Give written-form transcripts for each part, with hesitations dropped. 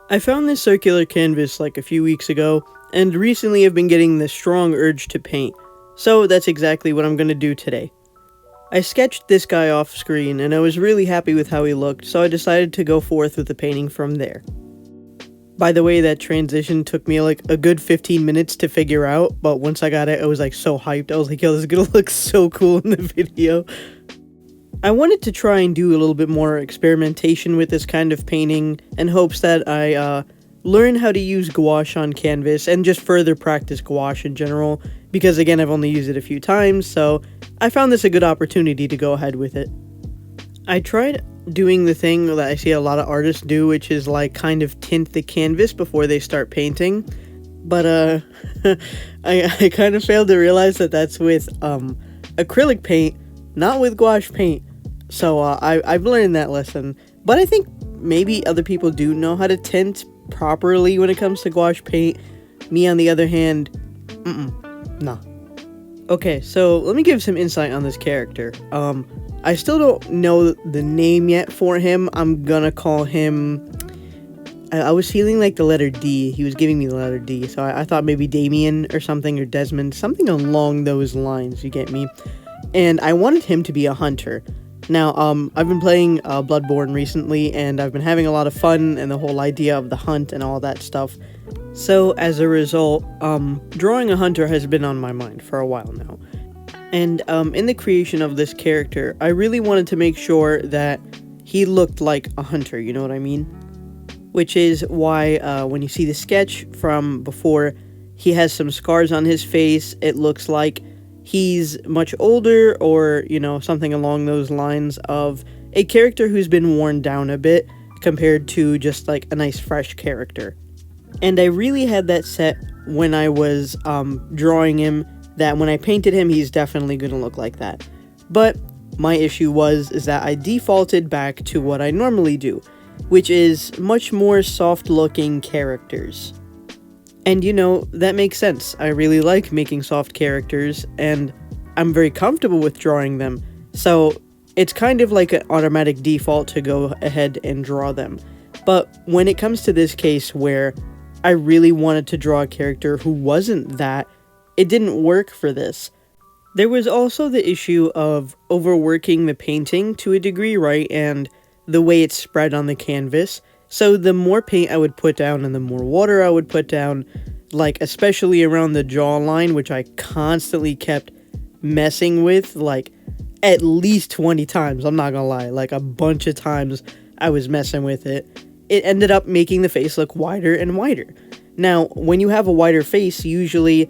I found this circular canvas like a few weeks ago, and recently I've been getting this strong urge to paint, so that's exactly what I'm going to do today. I sketched this guy off screen and I was really happy with how he looked, so I decided to go forth with the painting from there. By the way, that transition took me like a good 15 minutes to figure out, but once I got it, I was like so hyped. I was like, yo, this is gonna look so cool in the video. I wanted to try and do a little bit more experimentation with this kind of painting in hopes that I learn how to use gouache on canvas and just further practice gouache in general, because again, I've only used it a few times, so I found this a good opportunity to go ahead with it. I tried doing the thing that I see a lot of artists do, which is like kind of tint the canvas before they start painting, but I kind of failed to realize that that's with acrylic paint, not with gouache paint. So I've learned that lesson, but I think maybe other people do know how to tint properly when it comes to gouache paint. Me, on the other hand, nah. Okay, so let me give some insight on this character. I still don't know the name yet for him. I'm gonna call him... I was feeling like the letter D. He was giving me the letter D, so I thought maybe Damien or something, or Desmond, something along those lines, you get me? And I wanted him to be a hunter. Now, I've been playing Bloodborne recently, and I've been having a lot of fun, and the whole idea of the hunt and all that stuff. So, as a result, drawing a hunter has been on my mind for a while now. And, in the creation of this character, I really wanted to make sure that he looked like a hunter, you know what I mean? Which is why, when you see the sketch from before, he has some scars on his face. It looks like he's much older, or, you know, something along those lines of a character who's been worn down a bit compared to just like a nice fresh character. And I really had that set when I was drawing him, that when I painted him, he's definitely going to look like that. But my issue is that I defaulted back to what I normally do, which is much more soft looking characters. And you know, that makes sense. I really like making soft characters, and I'm very comfortable with drawing them, so it's kind of like an automatic default to go ahead and draw them. But when it comes to this case where I really wanted to draw a character who wasn't that, it didn't work for this. There was also the issue of overworking the painting to a degree, right, and the way it's spread on the canvas. So the more paint I would put down and the more water I would put down, like especially around the jawline, which I constantly kept messing with, like at least 20 times, I'm not gonna lie, like a bunch of times I was messing with it. It ended up making the face look wider and wider. Now, when you have a wider face, usually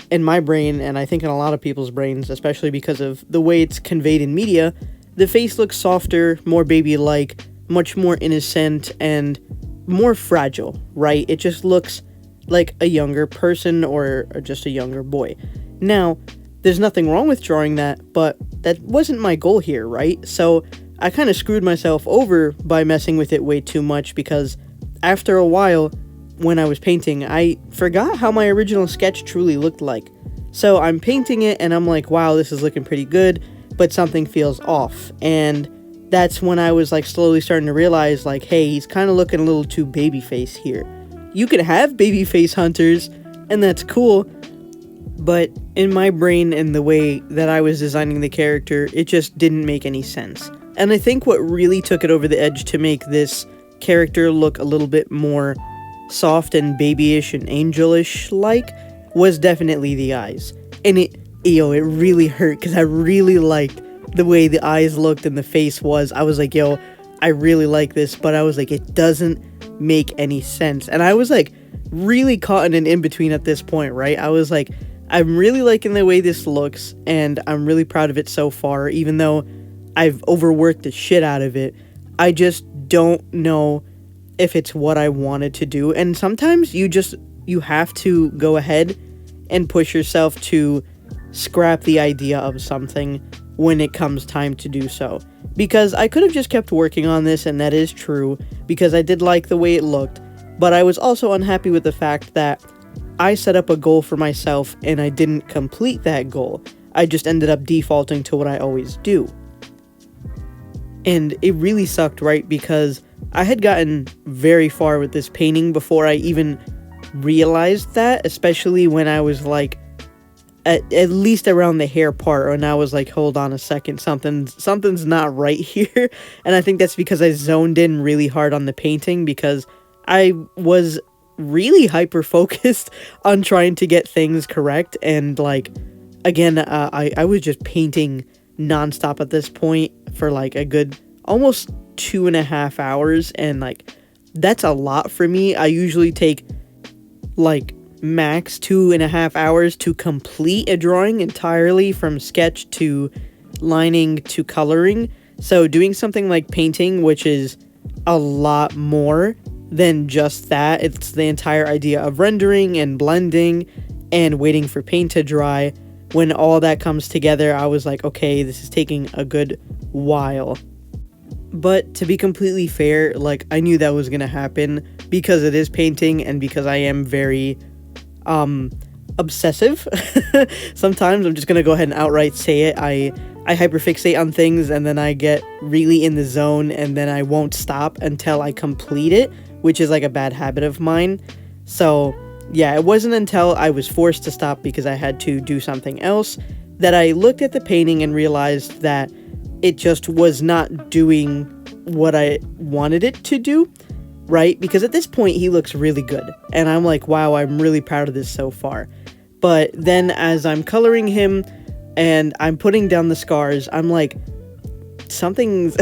in my brain, and I think in a lot of people's brains, especially because of the way it's conveyed in media, the face looks softer, more baby-like, much more innocent, and more fragile, right? It just looks like a younger person or just a younger boy. Now, there's nothing wrong with drawing that, but that wasn't my goal here, right? So I kind of screwed myself over by messing with it way too much, because after a while, when I was painting, I forgot how my original sketch truly looked like. So I'm painting it and I'm like, wow, this is looking pretty good, but something feels off. And that's when I was like slowly starting to realize, like, hey, he's kind of looking a little too babyface here. You can have babyface hunters, and that's cool, but in my brain and the way that I was designing the character, it just didn't make any sense. And I think what really took it over the edge to make this character look a little bit more soft and babyish and angelish like was definitely the eyes. And it really hurt, because I really liked the way the eyes looked and the face was. I was like, yo, I really like this, but I was like, it doesn't make any sense. And I was like really caught in an in-between at this point, right? I was like, I'm really liking the way this looks, and I'm really proud of it so far, even though I've overworked the shit out of it. I just don't know if it's what I wanted to do. And sometimes you have to go ahead and push yourself to scrap the idea of something when it comes time to do so. Because I could have just kept working on this, and that is true, because I did like the way it looked, but I was also unhappy with the fact that I set up a goal for myself and I didn't complete that goal. I just ended up defaulting to what I always do. And it really sucked, right? Because I had gotten very far with this painting before I even realized that, especially when I was like at least around the hair part, and I was like, hold on a second, something's not right here. And I think that's because I zoned in really hard on the painting, because I was really hyper focused on trying to get things correct. And like, again, I was just painting nonstop at this point for like a good almost 2.5 hours, and like that's a lot for me. I usually take like max 2.5 hours to complete a drawing entirely, from sketch to lining to coloring. So doing something like painting, which is a lot more than just that, it's the entire idea of rendering and blending and waiting for paint to dry. When all that comes together, I was like, okay, this is taking a good while. But to be completely fair, like, I knew that was gonna happen because it is painting and because I am very obsessive. Sometimes I'm just gonna go ahead and outright say it. I hyperfixate on things, and then I get really in the zone, and then I won't stop until I complete it, which is like a bad habit of mine. So yeah, it wasn't until I was forced to stop because I had to do something else that I looked at the painting and realized that it just was not doing what I wanted it to do. Right? Because at this point, he looks really good. And I'm like, wow, I'm really proud of this so far. But then as I'm coloring him and I'm putting down the scars, I'm like, something's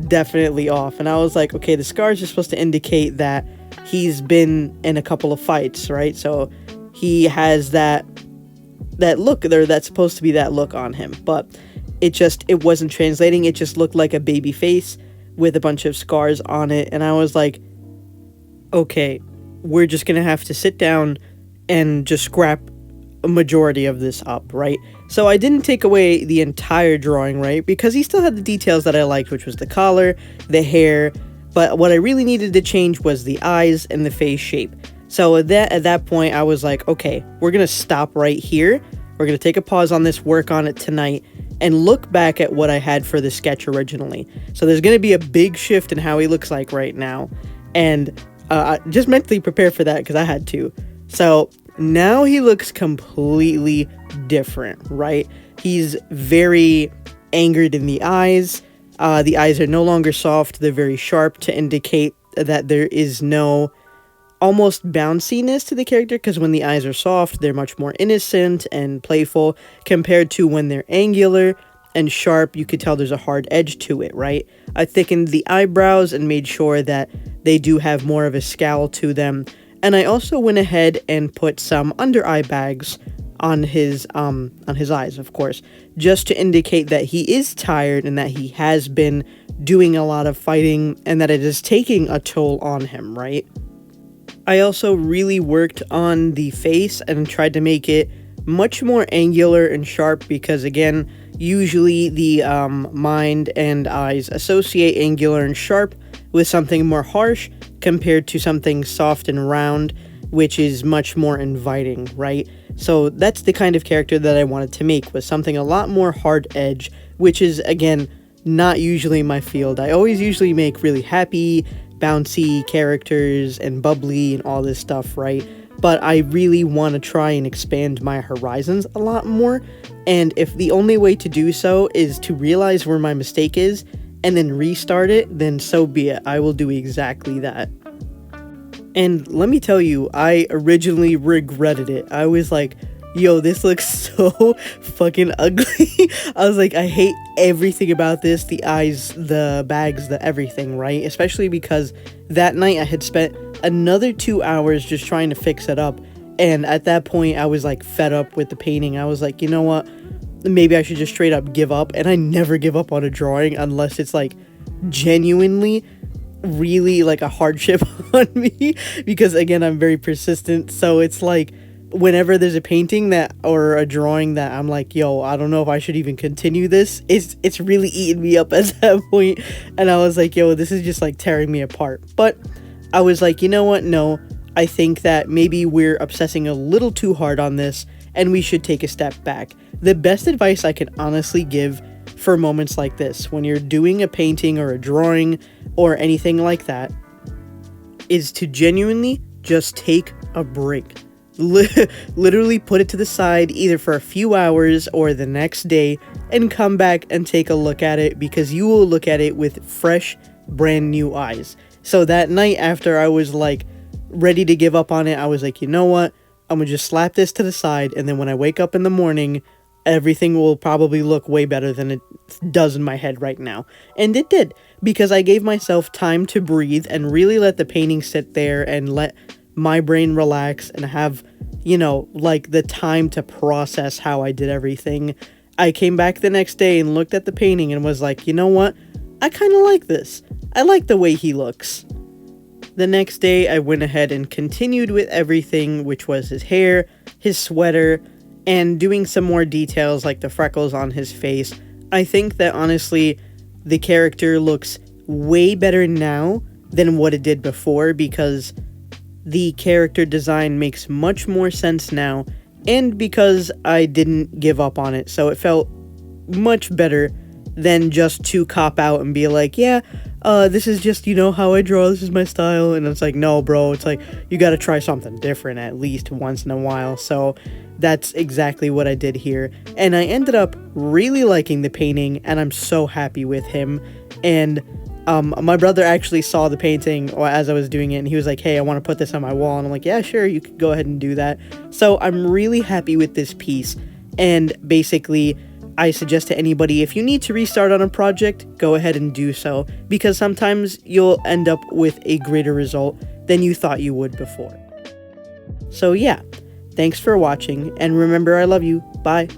definitely off. And I was like, okay, the scars are supposed to indicate that he's been in a couple of fights, right? So he has that look there, that's supposed to be that look on him. But it wasn't translating. It just looked like a baby face with a bunch of scars on it, and I was like, okay, we're just gonna have to sit down and just scrap a majority of this up, right? So I didn't take away the entire drawing, right? Because he still had the details that I liked, which was the collar, the hair, but what I really needed to change was the eyes and the face shape. So at that point, I was like, okay, we're gonna stop right here. We're gonna take a pause on this, work on it tonight, and look back at what I had for the sketch originally. So there's going to be a big shift in how he looks like right now. And just mentally prepare for that, because I had to. So now he looks completely different, right? He's very angered in the eyes. The eyes are no longer soft. They're very sharp, to indicate that there is no almost bounciness to the character, because when the eyes are soft, they're much more innocent and playful, compared to when they're angular and sharp. You could tell there's a hard edge to it, right? I thickened the eyebrows and made sure that they do have more of a scowl to them, and I also went ahead and put some under eye bags on his eyes, of course, just to indicate that he is tired and that he has been doing a lot of fighting and that it is taking a toll on him, right? I also really worked on the face and tried to make it much more angular and sharp, because again, usually the mind and eyes associate angular and sharp with something more harsh compared to something soft and round, which is much more inviting, right? So that's the kind of character that I wanted to make, was something a lot more hard edge, which is, again, not usually my field. I always usually make really happy, bouncy characters and bubbly and all this stuff, right? But I really want to try and expand my horizons a lot more, and if the only way to do so is to realize where my mistake is and then restart it, then so be it. I will do exactly that. And let me tell you, I originally regretted it. I was like, yo, this looks so fucking ugly. I was like, I hate everything about this. The eyes, the bags, the everything, right? Especially because that night I had spent another 2 hours just trying to fix it up. And at that point, I was like fed up with the painting. I was like, you know what? Maybe I should just straight up give up. And I never give up on a drawing unless it's like genuinely really like a hardship on me, because again, I'm very persistent. So it's like, whenever there's a painting that or a drawing that I'm like, yo, I don't know if I should even continue this, it's really eating me up at that point. And I was like, yo, this is just like tearing me apart. But I was like, you know what? No, I think that maybe we're obsessing a little too hard on this and we should take a step back. The best advice I can honestly give for moments like this, when you're doing a painting or a drawing or anything like that, is to genuinely just take a break. Literally put it to the side either for a few hours or the next day and come back and take a look at it, because you will look at it with fresh, brand new eyes. So that night after I was like ready to give up on it, I was like, you know what? I'm gonna just slap this to the side, and then when I wake up in the morning, everything will probably look way better than it does in my head right now. And it did, because I gave myself time to breathe and really let the painting sit there and let my brain relax and have, you know, like the time to process how I did everything. I came back the next day and looked at the painting and was like, you know what? I kind of like this. I like the way he looks. The next day, I went ahead and continued with everything, which was his hair, his sweater, and doing some more details like the freckles on his face. I think that honestly, the character looks way better now than what it did before, because the character design makes much more sense now, and because I didn't give up on it, so it felt much better than just to cop out and be like, yeah, this is just, you know, how I draw, this is my style. And it's like, no, bro, it's like, you gotta try something different at least once in a while. So that's exactly what I did here, and I ended up really liking the painting, and I'm so happy with him. And my brother actually saw the painting as I was doing it, and he was like, hey, I want to put this on my wall. And I'm like, yeah, sure, you could go ahead and do that. So I'm really happy with this piece, and basically I suggest to anybody, if you need to restart on a project, go ahead and do so, because sometimes you'll end up with a greater result than you thought you would before. So yeah, thanks for watching, and remember, I love you. Bye.